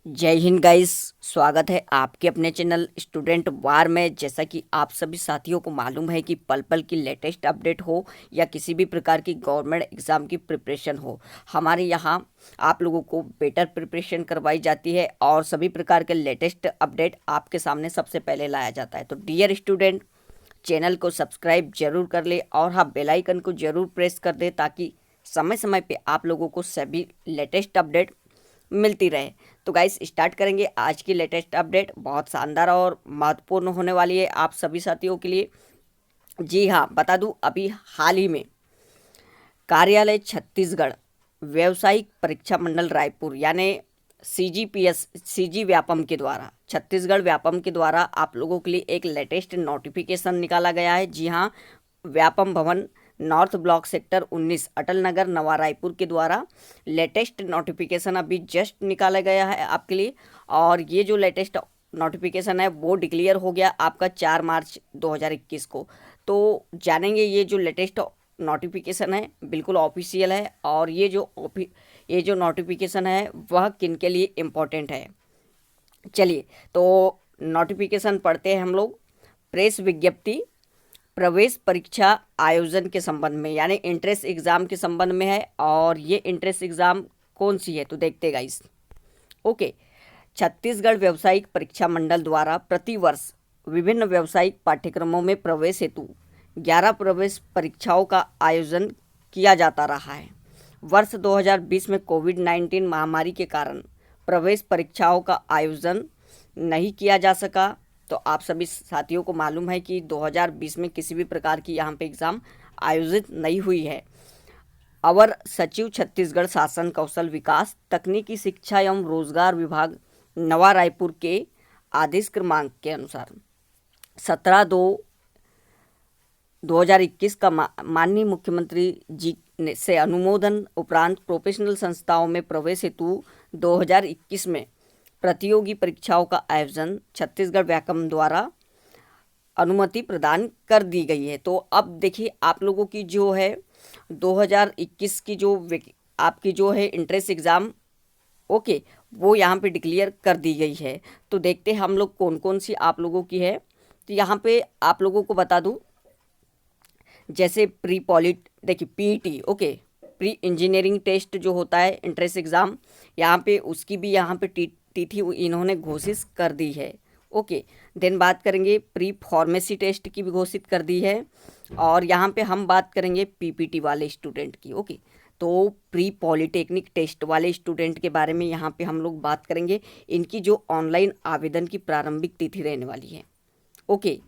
जय हिंद गाइस। स्वागत है आपके अपने चैनल स्टूडेंट वार में। जैसा कि आप सभी साथियों को मालूम है कि पल पल की लेटेस्ट अपडेट हो या किसी भी प्रकार की गवर्नमेंट एग्ज़ाम की प्रिपरेशन हो, हमारे यहाँ आप लोगों को बेटर प्रिपरेशन करवाई जाती है और सभी प्रकार के लेटेस्ट अपडेट आपके सामने सबसे पहले लाया जाता है। तो डियर स्टूडेंट, चैनल को सब्सक्राइब जरूर कर ले और हाँ, बेल आइकन को जरूर प्रेस कर दे ताकि समय समय पे आप लोगों को सभी लेटेस्ट अपडेट मिलती रहे। तो गाइस, स्टार्ट करेंगे आज की लेटेस्ट अपडेट। बहुत शानदार और महत्वपूर्ण होने वाली है आप सभी साथियों के लिए। जी हाँ, बता दूं, अभी हाल ही में कार्यालय छत्तीसगढ़ व्यावसायिक परीक्षा मंडल रायपुर यानी सीजी व्यापम के द्वारा, छत्तीसगढ़ व्यापम के द्वारा आप लोगों के लिए एक लेटेस्ट नोटिफिकेशन निकाला गया है। जी हाँ, व्यापम भवन north block sector 19 Atal Nagar नवा रायपुर के द्वारा लेटेस्ट नोटिफिकेशन अभी जस्ट निकाला गया है आपके लिए। और ये जो लेटेस्ट नोटिफिकेशन है वो डिक्लेयर हो गया आपका 4 मार्च 2021 को। तो जानेंगे ये जो लेटेस्ट नोटिफिकेशन है बिल्कुल ऑफिशियल है और ये जो नोटिफिकेशन है वह किन के लिए इम्पोर्टेंट है। चलिए, तो नोटिफिकेशन पढ़ते हैं हम लोग। प्रेस विज्ञप्ति प्रवेश परीक्षा आयोजन के संबंध में यानी इंट्रेंस एग्ज़ाम के संबंध में है। और ये इंट्रेंस एग्ज़ाम कौन सी है तो देखते गाइस। ओके, छत्तीसगढ़ व्यावसायिक परीक्षा मंडल द्वारा प्रतिवर्ष विभिन्न व्यावसायिक पाठ्यक्रमों में प्रवेश हेतु 11 प्रवेश परीक्षाओं का आयोजन किया जाता रहा है। वर्ष 2020 में कोविड-19 महामारी के कारण प्रवेश परीक्षाओं का आयोजन नहीं किया जा सका। तो आप सभी साथियों को मालूम है कि 2020 में किसी भी प्रकार की यहाँ पे एग्ज़ाम आयोजित नहीं हुई है। अवर सचिव छत्तीसगढ़ शासन कौशल विकास तकनीकी शिक्षा एवं रोजगार विभाग नवा रायपुर के आदेश क्रमांक के अनुसार 17/2/2021 का माननीय मुख्यमंत्री जी से अनुमोदन उपरांत प्रोफेशनल संस्थाओं में प्रवेश हेतु 2021 में प्रतियोगी परीक्षाओं का आयोजन छत्तीसगढ़ व्याकम द्वारा अनुमति प्रदान कर दी गई है। तो अब देखिए, आप लोगों की जो है 2021 की जो आपकी जो है इंट्रेंस एग्ज़ाम, ओके, वो यहाँ पे डिक्लेयर कर दी गई है। तो देखते हैं हम लोग कौन कौन सी आप लोगों की है। तो यहाँ पे आप लोगों को बता दूँ, जैसे प्री पॉलिट देखिए PET, okay, pre engineering test जो होता है इंट्रेंस एग्ज़ाम, यहाँ पे उसकी भी यहाँ पे तिथि इन्होंने घोषित कर दी है। ओके, देन बात करेंगे प्री फार्मेसी टेस्ट की भी घोषित कर दी है। और यहाँ पे हम बात करेंगे पीपीटी वाले स्टूडेंट की। ओके, तो प्री पॉलिटेक्निक टेस्ट वाले स्टूडेंट के बारे में यहाँ पे हम लोग बात करेंगे। इनकी जो ऑनलाइन आवेदन की प्रारंभिक तिथि रहने वाली है, ओके,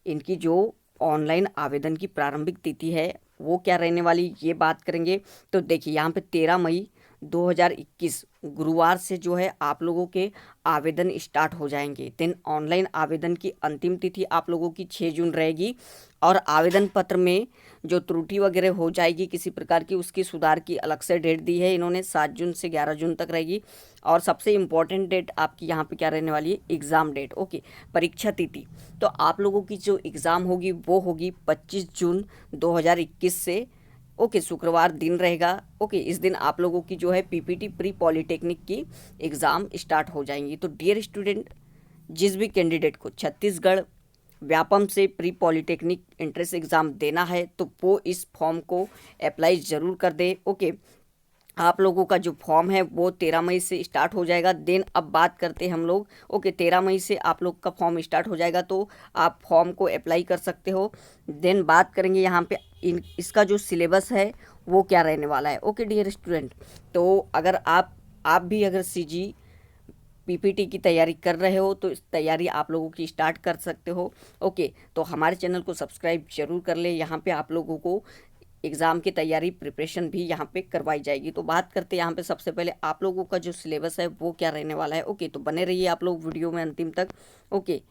इनकी जो ऑनलाइन आवेदन की प्रारंभिक तिथि है वो क्या रहने वाली, ये बात करेंगे। तो देखिए, यहाँ पे 13 मई 2021 गुरुवार से जो है आप लोगों के आवेदन स्टार्ट हो जाएंगे। देन ऑनलाइन आवेदन की अंतिम तिथि आप लोगों की 6 जून रहेगी। और आवेदन पत्र में जो त्रुटि वगैरह हो जाएगी किसी प्रकार की, उसकी सुधार की अलग से डेट दी है इन्होंने, 7 जून से 11 जून तक रहेगी। और सबसे इम्पॉर्टेंट डेट आपकी यहाँ पे क्या रहने वाली है, एग्ज़ाम डेट। ओके, परीक्षा तिथि तो आप लोगों की जो एग्ज़ाम होगी वो होगी 25 जून 2021 से। ओके, शुक्रवार दिन रहेगा। ओके, इस दिन आप लोगों की जो है पीपीटी प्री पॉलिटेक्निक की एग्ज़ाम स्टार्ट हो जाएंगी। तो डियर स्टूडेंट, जिस भी कैंडिडेट को छत्तीसगढ़ व्यापम से प्री पॉलिटेक्निक एंट्रेंस एग्ज़ाम देना है तो वो इस फॉर्म को अप्लाई ज़रूर कर दे। ओके, आप लोगों का जो फॉर्म है वो 13 मई से स्टार्ट हो जाएगा। देन अब बात करते हैं हम लोग। ओके, 13 मई से आप लोग का फॉर्म स्टार्ट हो जाएगा तो आप फॉर्म को अप्लाई कर सकते हो। देन बात करेंगे यहाँ पे इसका जो सिलेबस है वो क्या रहने वाला है। ओके डियर स्टूडेंट, तो अगर आप भी अगर सीजी पीपीटी की तैयारी कर रहे हो तो इस तैयारी आप लोगों की स्टार्ट कर सकते हो। ओके, तो हमारे चैनल को सब्सक्राइब जरूर कर ले। यहाँ पे आप लोगों को एग्ज़ाम की तैयारी प्रिपरेशन भी यहाँ पे करवाई जाएगी। तो बात करते हैं यहाँ पे सबसे पहले आप लोगों का जो सिलेबस है वो क्या रहने वाला है। ओके, तो बने रहिए आप लोग वीडियो में अंतिम तक। ओके,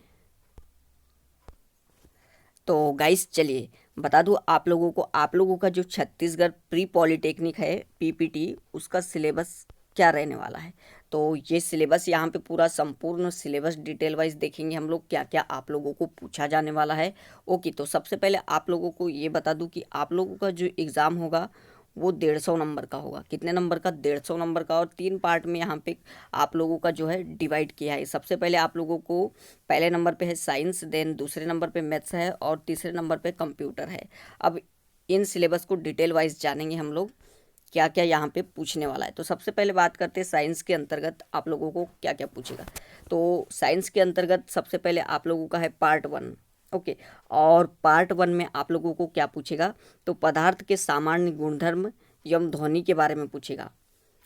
तो गाइस चलिए बता दूँ आप लोगों को, आप लोगों का जो छत्तीसगढ़ प्री पॉलिटेक्निक है पीपीटी, उसका सिलेबस क्या रहने वाला है। तो ये सिलेबस यहाँ पे पूरा संपूर्ण सिलेबस डिटेल वाइज देखेंगे हम लोग, क्या क्या आप लोगों को पूछा जाने वाला है। ओके, तो सबसे पहले आप लोगों को ये बता दूँ कि आप लोगों का जो एग्ज़ाम होगा वो 150 नंबर का होगा। कितने नंबर का? 150 नंबर का। और 3 पार्ट में यहाँ पे आप लोगों का जो है डिवाइड किया है। सबसे पहले आप लोगों को पहले नंबर पे है साइंस, देन दूसरे नंबर पे मैथ्स है और तीसरे नंबर पे कंप्यूटर है। अब इन सिलेबस को डिटेल वाइज जानेंगे हम लोग क्या क्या यहाँ पे पूछने वाला है। तो सबसे पहले बात करते हैं साइंस के अंतर्गत आप लोगों को क्या क्या पूछेगा। तो साइंस के अंतर्गत सबसे पहले आप लोगों का है पार्ट 1। ओके, और पार्ट 1 में आप लोगों को क्या पूछेगा? तो पदार्थ के सामान्य गुणधर्म एवं ध्वनि के बारे में पूछेगा।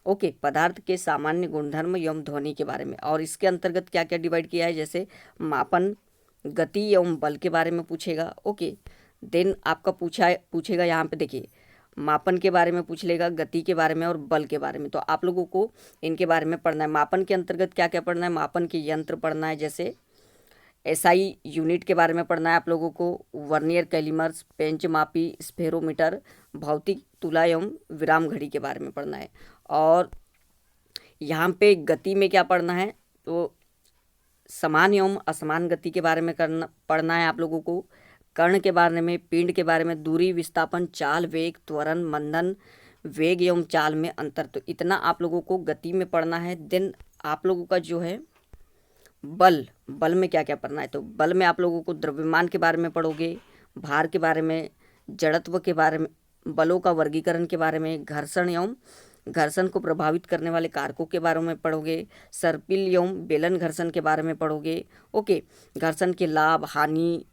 ओके, पदार्थ के सामान्य गुणधर्म एवं ध्वनि के बारे में। और इसके अंतर्गत क्या क्या डिवाइड किया है, जैसे मापन, गति एवं बल के बारे में पूछेगा। ओके, देन आपका पूछेगा यहाँ पे देखिए, मापन के बारे में पूछ लेगा, गति के बारे में और बल के बारे में। तो आप लोगों को इनके बारे में पढ़ना है। मापन के अंतर्गत क्या क्या पढ़ना है? मापन के यंत्र पढ़ना है, जैसे एसआई यूनिट के बारे में पढ़ना है आप लोगों को, वर्नियर कैलिमर्स, पेंच मापी, स्फेरोमीटर, भौतिक तुला एवं विराम घड़ी के बारे में पढ़ना है। और यहाँ पे गति में क्या पढ़ना है? तो समान एवं असमान गति के बारे में पढ़ना है आप लोगों को। कर्ण के बारे में, पिंड के बारे में, दूरी, विस्थापन, चाल, वेग, त्वरण, मंदन, वेग एवं चाल में अंतर। तो इतना आप लोगों को गति में पढ़ना है। देन आप लोगों का जो है बल में क्या क्या पढ़ना है? तो बल में आप लोगों को द्रव्यमान के बारे में पढ़ोगे, भार के बारे में, जड़त्व के बारे में, बलों का वर्गीकरण के बारे में, घर्षण एवं घर्षण को प्रभावित करने वाले कारकों के बारे में पढ़ोगे, सर्पिल एवं बेलन घर्षण के बारे में पढ़ोगे। ओके, घर्षण के लाभ, हानि,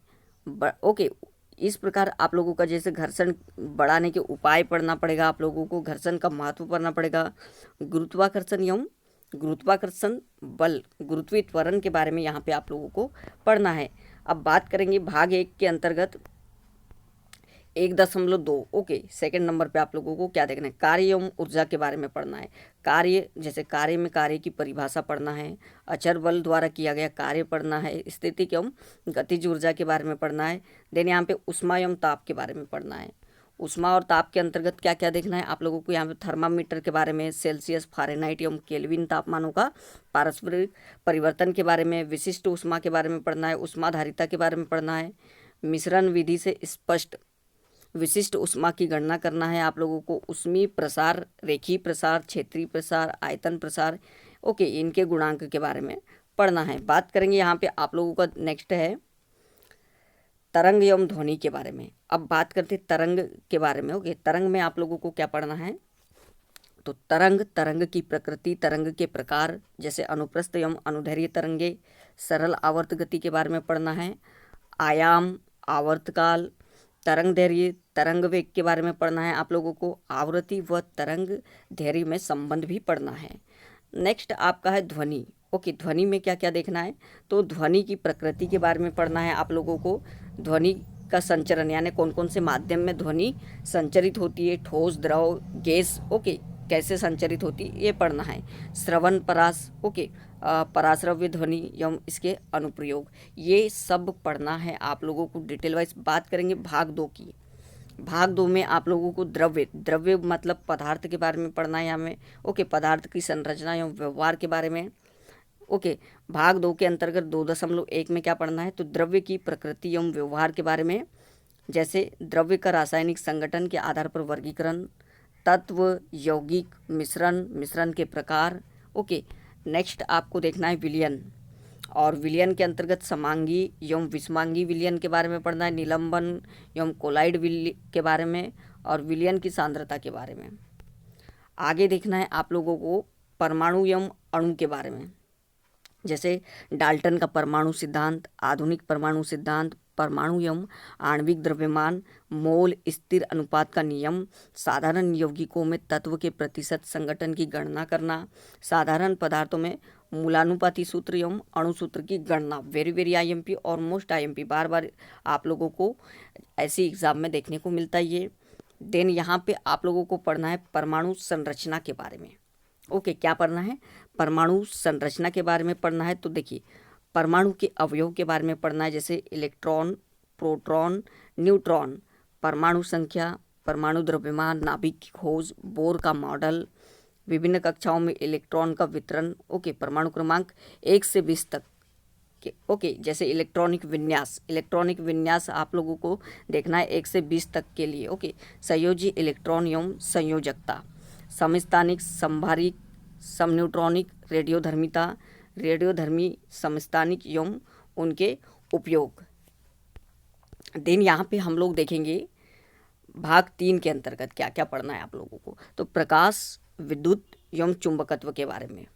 ओके, इस प्रकार आप लोगों का जैसे घर्षण बढ़ाने के उपाय पढ़ना पड़ेगा आप लोगों को, घर्षण का महत्व पढ़ना पड़ेगा, गुरुत्वाकर्षण एवं गुरुत्वाकर्षण बल, गुरुत्वीय त्वरण के बारे में यहाँ पे आप लोगों को पढ़ना है। अब बात करेंगे भाग 1 के अंतर्गत 1.2। ओके, सेकंड नंबर पे आप लोगों को क्या देखना है? कार्य एवं ऊर्जा के बारे में पढ़ना है। कार्य, जैसे कार्य में कार्य की परिभाषा पढ़ना है, अचर बल द्वारा किया गया कार्य पढ़ना है, स्थितिक एवं गतिज ऊर्जा के बारे में पढ़ना है। देन यहाँ पे उष्मा एवं ताप के बारे में पढ़ना है। उष्मा और ताप के अंतर्गत क्या क्या देखना है आप लोगों को? यहाँ पे थर्मामीटर के बारे में, सेल्सियस, फारेनहाइट एवं केल्विन तापमानों का पारस्परिक परिवर्तन के बारे में, विशिष्ट उष्मा के बारे में पढ़ना है, उष्माधारिता के बारे में पढ़ना है, मिश्रण विधि से स्पष्ट विशिष्ट उष्मा की गणना करना है आप लोगों को, ऊष्मीय प्रसार, रेखीय प्रसार, क्षेत्रीय प्रसार, आयतन प्रसार, ओके, इनके गुणांक के बारे में पढ़ना है। बात करेंगे यहाँ पे आप लोगों का नेक्स्ट है तरंग एवं ध्वनि के बारे में। अब बात करते तरंग के बारे में। ओके, तरंग में आप लोगों को क्या पढ़ना है? तो तरंग की प्रकृति, तरंग के प्रकार, जैसे अनुप्रस्थ एवं अनुदैर्घ्य तरंगे, सरल आवर्त गति के बारे में पढ़ना है, आयाम, आवर्तकाल, तरंग दैर्घ्य, तरंग वेग के बारे में पढ़ना है आप लोगों को, आवृत्ति व तरंग दैर्घ्य में संबंध भी पढ़ना है। नेक्स्ट आपका है ध्वनि। ओके, ध्वनि में क्या क्या देखना है? तो ध्वनि की प्रकृति के बारे में पढ़ना है आप लोगों को, ध्वनि का संचरण, यानी कौन कौन से माध्यम में ध्वनि संचरित होती है, ठोस, द्रव, गैस, ओके, कैसे संचरित होती है ये पढ़ना है। श्रवण, परास, ओके, पराश्रव्य ध्वनि एवं इसके अनुप्रयोग, ये सब पढ़ना है आप लोगों को डिटेल वाइज। बात करेंगे भाग 2 की। भाग 2 में आप लोगों को द्रव्य मतलब पदार्थ के बारे में पढ़ना है हमें। ओके, पदार्थ की संरचना एवं व्यवहार के बारे में। ओके, भाग 2 के अंतर्गत 2.1 में क्या पढ़ना है? तो द्रव्य की प्रकृति एवं व्यवहार के बारे में, जैसे द्रव्य का रासायनिक संगठन के आधार पर वर्गीकरण, तत्व, यौगिक, मिश्रण के प्रकार। ओके, नेक्स्ट आपको देखना है विलयन, और विलयन के अंतर्गत समांगी एवं विषमांगी विलयन के बारे में पढ़ना है, निलंबन एवं कोलाइड के बारे में, और विलयन की सांद्रता के बारे में। आगे देखना है आप लोगों को परमाणु एवं अणु के बारे में, जैसे डाल्टन का परमाणु सिद्धांत, आधुनिक परमाणु सिद्धांत, परमाणु एवं आणविक द्रव्यमान, मोल स्थिर अनुपात का नियम, साधारण यौगिकों में तत्व के प्रतिशत संगठन की गणना करना, साधारण पदार्थों में मूलानुपाती सूत्र एवं अणु सूत्र की गणना। वेरी वेरी आईएमपी और मोस्ट आईएमपी, बार बार आप लोगों को ऐसी एग्जाम में देखने को मिलता है ये। देन यहाँ पे आप लोगों को पढ़ना है परमाणु संरचना के बारे में। ओके, क्या पढ़ना है? परमाणु संरचना के बारे में पढ़ना है। तो देखिए, परमाणु के अवयव के बारे में पढ़ना है, जैसे इलेक्ट्रॉन, प्रोटॉन, न्यूट्रॉन, परमाणु संख्या, परमाणु द्रव्यमान, नाभिक की खोज, बोर का मॉडल, विभिन्न कक्षाओं में इलेक्ट्रॉन का वितरण। ओके, परमाणु क्रमांक 1 से 20 तक के, ओके। जैसे इलेक्ट्रॉनिक विन्यास आप लोगों को देखना है 1 से 20 तक के लिए, ओके। संयोजी इलेक्ट्रॉन एवं संयोजकता, समस्थानिक, संभारिक, समन्यूट्रॉनिक, रेडियोधर्मी समस्थानिक एवं उनके उपयोग। देन यहाँ पे हम लोग देखेंगे भाग 3 के अंतर्गत क्या क्या पढ़ना है आप लोगों को। तो प्रकाश, विद्युत एवं चुंबकत्व के बारे में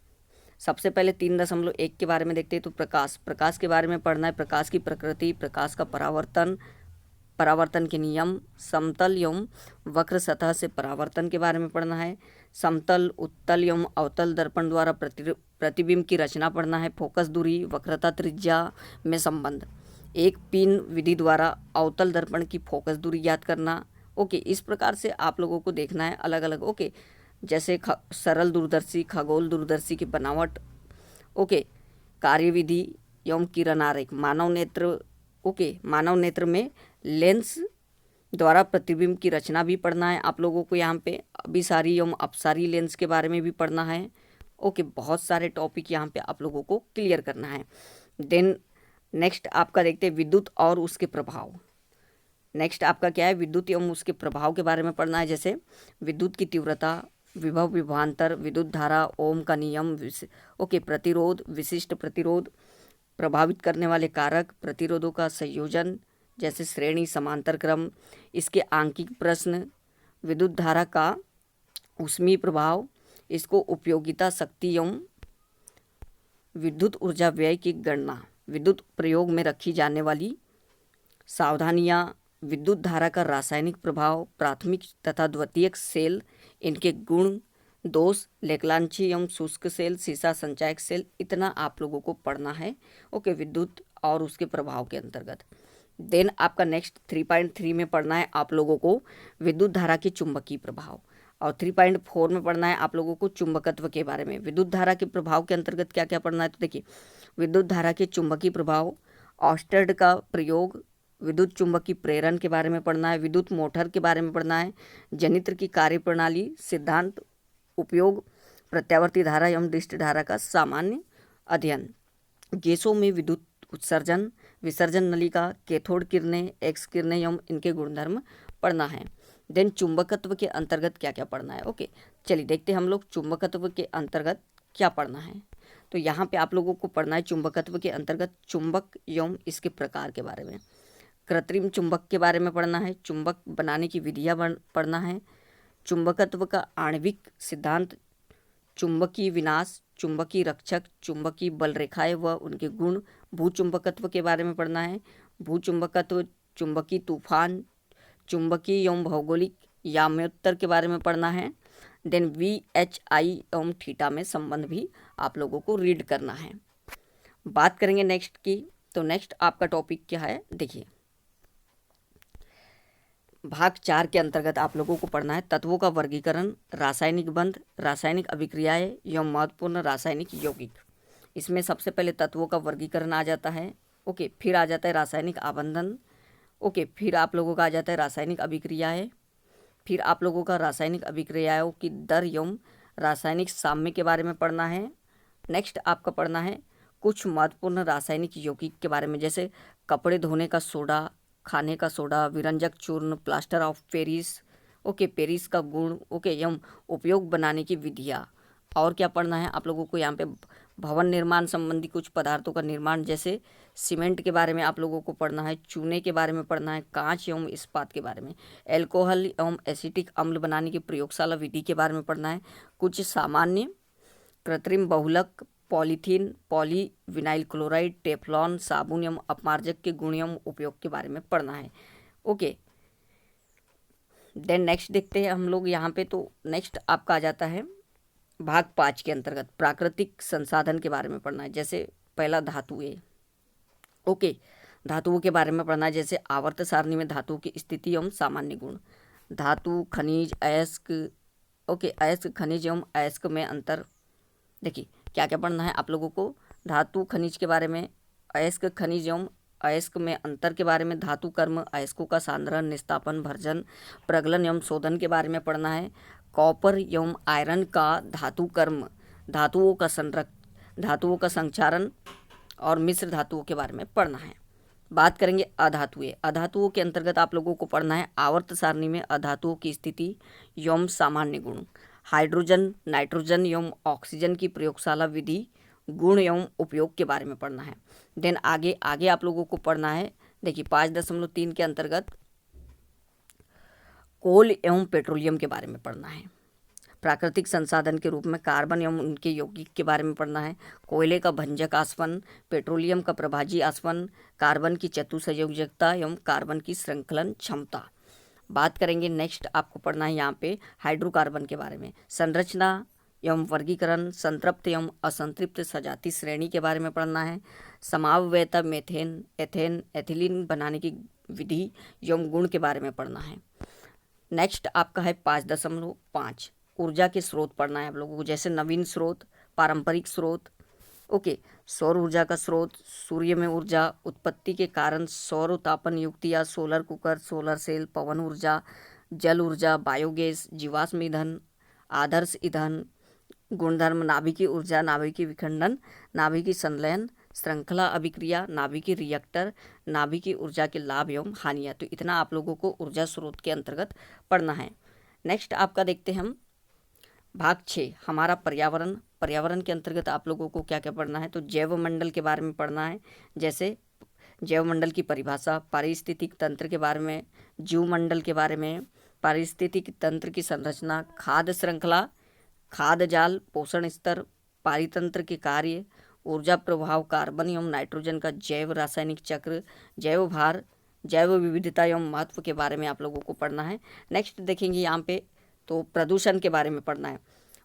सबसे पहले 3.1 के बारे में देखते हैं। तो प्रकाश के बारे में पढ़ना है। प्रकाश की प्रकृति, प्रकाश का परावर्तन के नियम, समतल एवं वक्र सतह से परावर्तन के बारे में पढ़ना है। समतल, उत्तल एवं अवतल दर्पण द्वारा प्रतिबिंब की रचना पढ़ना है। फोकस दूरी, वक्रता, त्रिज्या में संबंध। एक पिन विधि द्वारा अवतल दर्पण की फोकस दूरी ज्ञात करना, ओके। इस प्रकार से आप लोगों को देखना है अलग अलग, ओके। जैसे सरल दूरदर्शी, खगोल दूरदर्शी की बनावट, ओके। कार्यविधि एवं किरण आरेख, मानव नेत्र, ओके। मानव नेत्र में लेंस द्वारा प्रतिबिंब की रचना भी पढ़ना है आप लोगों को। यहाँ पे अभिसारी एवं अपसारी लेंस के बारे में भी पढ़ना है, ओके। बहुत सारे टॉपिक यहाँ पे आप लोगों को क्लियर करना है। देन नेक्स्ट आपका देखते हैं विद्युत और उसके प्रभाव। नेक्स्ट आपका क्या है, विद्युत एवं उसके प्रभाव के बारे में पढ़ना है। जैसे विद्युत की तीव्रता, विभव विभवांतर, विद्युत धारा, ओम का नियम, ओके। प्रतिरोध, विशिष्ट प्रतिरोध, प्रभावित करने वाले कारक, प्रतिरोधों का संयोजन जैसे श्रेणी, समांतर क्रम, इसके आंकिक प्रश्न, विद्युत धारा का ऊष्मीय प्रभाव, इसको उपयोगिता, शक्ति एवं विद्युत ऊर्जा व्यय की गणना, विद्युत प्रयोग में रखी जाने वाली सावधानियाँ, विद्युत धारा का रासायनिक प्रभाव, प्राथमिक तथा द्वितीयक सेल, इनके गुण, दोष, लेखलांछी एवं शुष्क सेल, सीसा संचायक सेल, इतना आप लोगों को पढ़ना है, ओके। विद्युत और उसके प्रभाव के अंतर्गत। देन आपका नेक्स्ट 3.3 में पढ़ना है आप लोगों को विद्युत धारा के चुंबकीय प्रभाव, और 3.4 में पढ़ना है आप लोगों को चुंबकत्व के बारे में। विद्युत धारा के प्रभाव के अंतर्गत क्या क्या पढ़ना है, तो देखिए विद्युत धारा के चुंबकीय प्रभाव, ऑस्टेड का प्रयोग, विद्युत चुंबकीय प्रेरण के बारे में पढ़ना है। विद्युत मोटर के बारे में पढ़ना है। जनित्र की कार्यप्रणाली, सिद्धांत, उपयोग, प्रत्यावर्ती धारा एवं दृष्टि धारा का सामान्य अध्ययन। गैसों में विद्युत उत्सर्जन, विसर्जन नलिका, कैथोड किरणें, एक्स किरणें एवं इनके गुणधर्म पढ़ना है। देन चुंबकत्व के अंतर्गत क्या क्या पढ़ना है, ओके। चलिए देखते हैं हम लोग चुंबकत्व के अंतर्गत क्या पढ़ना है। तो यहाँ पे आप लोगों को पढ़ना है चुंबकत्व के अंतर्गत चुंबक एवं इसके प्रकार के बारे में। कृत्रिम चुंबक के बारे में पढ़ना है। चुंबक बनाने की विधियाँ पढ़ना है। चुंबकत्व का आणविक सिद्धांत, चुंबकीय विनाश, चुंबकीय रक्षक, चुंबकीय बल रेखाएं व उनके गुण। भूचुंबकत्व के बारे में पढ़ना है। भूचुंबकत्व, चुंबकीय तूफान, चुंबकीय एवं भौगोलिक याम्योत्तर के बारे में पढ़ना है। देन VHI एवं थीटा में संबंध भी आप लोगों को रीड करना है। बात करेंगे नेक्स्ट की, तो नेक्स्ट आपका टॉपिक क्या है, देखिए भाग 4 के अंतर्गत आप लोगों को पढ़ना है तत्वों का वर्गीकरण, रासायनिक बंध, रासायनिक अभिक्रियाएं एवं महत्वपूर्ण रासायनिक यौगिक। इसमें सबसे पहले तत्वों का वर्गीकरण आ जाता है, ओके। फिर आ जाता है रासायनिक आबंधन, ओके। फिर आप लोगों का आ जाता है रासायनिक अभिक्रियाएं। फिर आप लोगों का रासायनिक अभिक्रियाओं की दर एवं रासायनिक साम्य के बारे में पढ़ना है। नेक्स्ट आपका पढ़ना है कुछ महत्वपूर्ण रासायनिक यौगिक के बारे में, जैसे कपड़े धोने का सोडा, खाने का सोडा, विरंजक चूर्ण, plaster of Paris, okay. Paris का गुण, ओके, एवं उपयोग बनाने की विधियाँ। और क्या पढ़ना है आप लोगों को यहाँ पे भवन निर्माण संबंधी कुछ पदार्थों का निर्माण, जैसे सीमेंट के बारे में आप लोगों को पढ़ना है। चूने के बारे में पढ़ना है। कांच एवं इस्पात के बारे में। एल्कोहल एवं एसिटिक अम्ल बनाने की प्रयोगशाला विधि के बारे में पढ़ना है। कुछ सामान्य कृत्रिम बहुलक, पॉलीथीन, पॉलीविनाइल क्लोराइड, टेफ्लॉन, साबुन एवं अपमार्जक के गुण एवं उपयोग के बारे में पढ़ना है, ओके। देन नेक्स्ट देखते हैं हम लोग यहाँ पे। तो नेक्स्ट आपका आ जाता है भाग 5 के अंतर्गत प्राकृतिक संसाधन के बारे में पढ़ना है। जैसे पहला धातुएं, ओके। धातुओं के बारे में पढ़ना है, जैसे आवर्त सारणी में धातुओं की स्थिति एवं सामान्य गुण। धातु, खनिज, अयस्क, ओके। अयस्क, खनिज एवं अयस्क में अंतर। देखिए क्या क्या पढ़ना है आप लोगों को धातु खनिज के बारे में, अयस्क खनिज एवं अयस्क में अंतर के बारे में, धातु कर्म, अयस्कों का सांद्रण, निस्तापन, भर्जन, प्रगलन एवं शोधन के बारे में पढ़ना है। कॉपर एवं आयरन का धातु कर्म, धातुओं का संचारण, और मिश्र धातुओं के बारे में पढ़ना है। बात करेंगे अधातुएं। अधातुओं के अंतर्गत आप लोगों को पढ़ना है आवर्त सारणी में अधातुओं की स्थिति एवं सामान्य गुण, हाइड्रोजन, नाइट्रोजन एवं ऑक्सीजन की प्रयोगशाला विधि, गुण एवं उपयोग के बारे में पढ़ना है। देन आगे आगे आप लोगों को पढ़ना है, देखिए 5.3 के अंतर्गत कोल एवं पेट्रोलियम के बारे में पढ़ना है। प्राकृतिक संसाधन के रूप में कार्बन एवं उनके यौगिक के बारे में पढ़ना है। कोयले का भंजक आसवन, पेट्रोलियम का प्रभाजी आसवन, कार्बन की चतुसंयोजकता एवं कार्बन की श्रृंखलन क्षमता। बात करेंगे नेक्स्ट आपको पढ़ना है यहाँ पे हाइड्रोकार्बन के बारे में, संरचना एवं वर्गीकरण, संतृप्त एवं असंतृप्त सजाती श्रेणी के बारे में पढ़ना है। समावयवता, मेथेन, एथेन, एथिलीन बनाने की विधि एवं गुण के बारे में पढ़ना है। नेक्स्ट आपका है 5.5 ऊर्जा के स्रोत पढ़ना है आप लोगों को, जैसे नवीन स्रोत, पारंपरिक स्रोत, ओके, सौर ऊर्जा का स्रोत, सूर्य में ऊर्जा, उत्पत्ति के कारण, सौर तापन युक्ति या सोलर कुकर, सोलर सेल, पवन ऊर्जा, जल ऊर्जा, बायोगैस, जीवाश्म ईंधन, आदर्श ईंधन, गुणधर्म, नाभिकीय ऊर्जा, नाभिकीय विखंडन, नाभिकीय संलयन, श्रृंखला अभिक्रिया, नाभिकीय रिएक्टर, नाभिकीय ऊर्जा के लाभ एवं हानियाँ। तो इतना आप लोगों को ऊर्जा स्रोत के अंतर्गत पढ़ना है। नेक्स्ट आपका देखते हैं हम भाग 6 हमारा पर्यावरण। पर्यावरण के अंतर्गत आप लोगों को क्या क्या पढ़ना है, तो जैव मंडल के बारे में पढ़ना है, जैसे जैव मंडल की परिभाषा, पारिस्थितिक तंत्र के बारे में, जीव मंडल के बारे में, पारिस्थितिक तंत्र की संरचना, खाद्य श्रृंखला, खाद्य जाल, पोषण स्तर, पारितंत्र के कार्य, ऊर्जा प्रभाव, कार्बन एवं नाइट्रोजन का जैव रासायनिक चक्र, जैव भार, जैव विविधता एवं महत्व के बारे में आप लोगों को पढ़ना है। नेक्स्ट देखेंगे यहाँ पे तो प्रदूषण के बारे में पढ़ना है,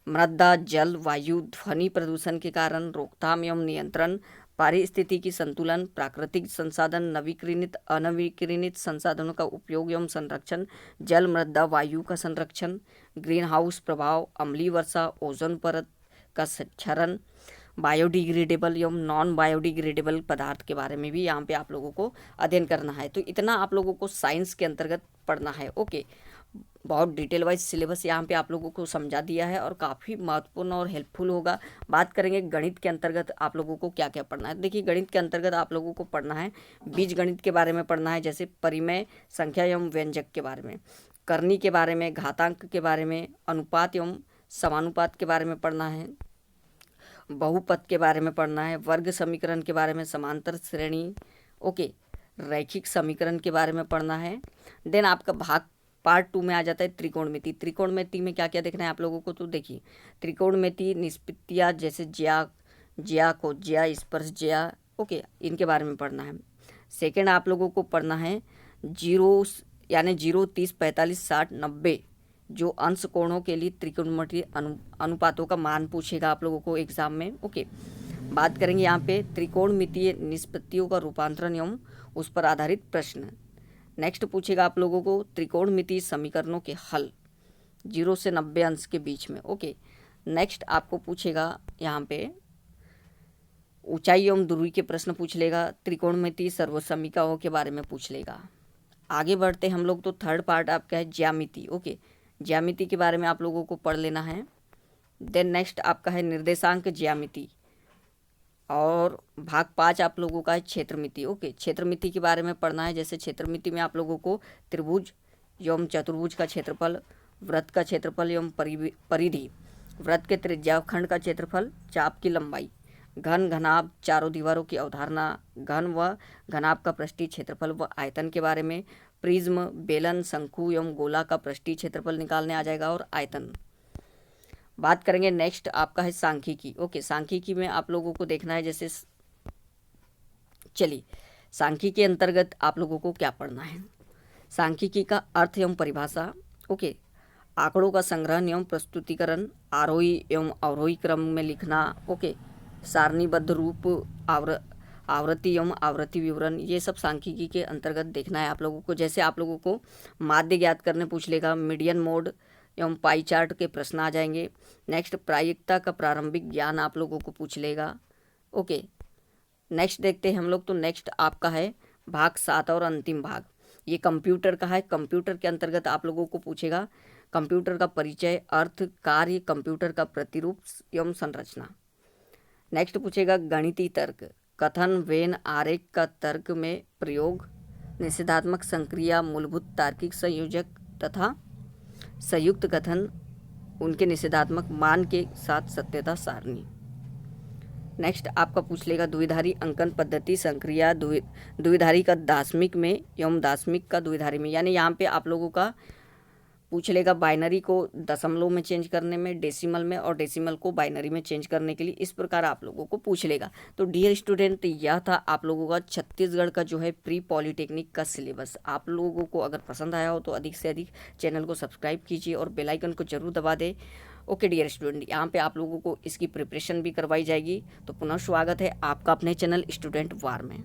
मृदा, जल, वायु, ध्वनि प्रदूषण के कारण रोकथाम एवं नियंत्रण, पारिस्थितिकी संतुलन, प्राकृतिक संसाधन, नवीकरणित अनवीकरणित संसाधनों का उपयोग एवं संरक्षण, जल, मृदा, वायु का संरक्षण, ग्रीन हाउस प्रभाव, अम्लीय वर्षा, ओजोन परत का क्षरण, बायोडिग्रेडेबल एवं नॉन बायोडिग्रेडेबल पदार्थ के बारे में भी यहाँ पे आप लोगों को अध्ययन करना है। तो इतना आप लोगों को साइंस के अंतर्गत पढ़ना है। ओके, बहुत डिटेल वाइज सिलेबस यहाँ पे आप लोगों को समझा दिया है और काफ़ी महत्वपूर्ण और हेल्पफुल होगा। बात करेंगे गणित के अंतर्गत आप लोगों को क्या क्या पढ़ना है। देखिए गणित के अंतर्गत आप लोगों को पढ़ना है बीज गणित के बारे में पढ़ना है, जैसे परिमेय, संख्या एवं व्यंजक के बारे में, करनी के बारे में, घातांक के बारे में, अनुपात एवं समानुपात के बारे में पढ़ना है, बहुपद के बारे में पढ़ना है, वर्ग समीकरण के बारे में, समांतर श्रेणी, ओके, रैखिक समीकरण के बारे में पढ़ना है। देन आपका भाग पार्ट 2 में आ जाता है त्रिकोणमिति। त्रिकोणमिति में क्या क्या देखना है आप लोगों को, तो देखिए त्रिकोणमिति निष्पत्तियाँ, जैसे ज्या को ज्या, स्पर्श ज्या, ओके, इनके बारे में पढ़ना है। सेकेंड आप लोगों को पढ़ना है जीरो, यानी 0, 30, 45, 60, 90 जो अंश कोणों के लिए त्रिकोणमितीय अनुपातों का मान पूछेगा आप लोगों को एग्जाम में। ओके, बात करेंगे यहाँ पे त्रिकोणमितीय निष्पत्तियों का रूपांतरण एवं उस पर आधारित प्रश्न। नेक्स्ट पूछेगा आप लोगों को त्रिकोणमितीय समीकरणों के हल 0 से 90 अंश के बीच में। ओके, नेक्स्ट आपको पूछेगा यहाँ पे ऊंचाई एवं दूरी के प्रश्न पूछ लेगा, त्रिकोणमितीय सर्वसमीकरणों के बारे में पूछ लेगा। आगे बढ़ते हम लोग तो थर्ड पार्ट आपका है ज्यामिति। ओके, ज्यामिति के बारे में आप लोगों को पढ़ लेना है। देन नेक्स्ट आपका है निर्देशांक ज्यामिति और भाग 5 आप लोगों का है क्षेत्रमिति। ओके, क्षेत्रमिति के बारे में पढ़ना है, जैसे क्षेत्रमिति में आप लोगों को त्रिभुज एवं चतुर्भुज का क्षेत्रफल, वृत्त का क्षेत्रफल एवं परिधि, वृत्त के त्रिज्याखंड का क्षेत्रफल, चाप की लंबाई, घन, घनाभ, चारों दीवारों की अवधारणा, घन व घनाभ का पृष्ठीय क्षेत्रफल व आयतन के बारे में, प्रिज्म, बेलन, शंकु एवं गोला का पृष्ठीय क्षेत्रफल निकालने आ जाएगा और आयतन। बात करेंगे नेक्स्ट आपका है सांख्यिकी। ओके, सांख्यिकी में आप लोगों को देखना है, जैसे चलिए सांख्यिकी के अंतर्गत आप लोगों को क्या पढ़ना है, सांख्यिकी का अर्थ एवं परिभाषा, ओके, आंकड़ों का संग्रहण एवं प्रस्तुतिकरण, आरोही एवं अवरोही क्रम में लिखना, ओके, सारणीबद्ध रूप, आवृत्ति एवं आवृत्ति विवरण, ये सब सांख्यिकी के अंतर्गत देखना है आप लोगों को। जैसे आप लोगों को माध्य ज्ञात करने पूछ लेगा, मीडियन मोड एवं पाई चार्ट के प्रश्न आ जाएंगे। नेक्स्ट प्रायिकता का प्रारंभिक ज्ञान आप लोगों को पूछ लेगा। ओके, नेक्स्ट देखते हैं हम लोग, तो नेक्स्ट आपका है भाग 7 और अंतिम भाग, ये कंप्यूटर का है। कंप्यूटर के अंतर्गत आप लोगों को पूछेगा कंप्यूटर का परिचय, अर्थ, कार्य, कंप्यूटर का प्रतिरूप एवं संरचना। नेक्स्ट पूछेगा गणितीय तर्क, कथन वेन आरेख का तर्क में प्रयोग, निषेधात्मक संक्रिया, मूलभूत तार्किक संयोजक तथा संयुक्त कथन, उनके निषेधात्मक मान के साथ सत्यता सारणी। नेक्स्ट आपका पूछ लेगा द्विधारी अंकन पद्धति संक्रिया द्विधारी का दाशमिक में एवं दाशमिक का द्विधारी में, यानी यहाँ पे आप लोगों का पूछ लेगा बाइनरी को दशमलव में चेंज करने में, डेसिमल में, और डेसिमल को बाइनरी में चेंज करने के लिए इस प्रकार आप लोगों को पूछ लेगा। तो डियर स्टूडेंट, यह था आप लोगों का छत्तीसगढ़ का जो है प्री पॉलिटेक्निक का सिलेबस। आप लोगों को अगर पसंद आया हो तो अधिक से अधिक चैनल को सब्सक्राइब कीजिए और बेल आइकन को जरूर दबा दें। ओके डियर स्टूडेंट, यहाँ पे आप लोगों को इसकी प्रिपरेशन भी करवाई जाएगी। तो पुनः स्वागत है आपका अपने चैनल स्टूडेंट वार में।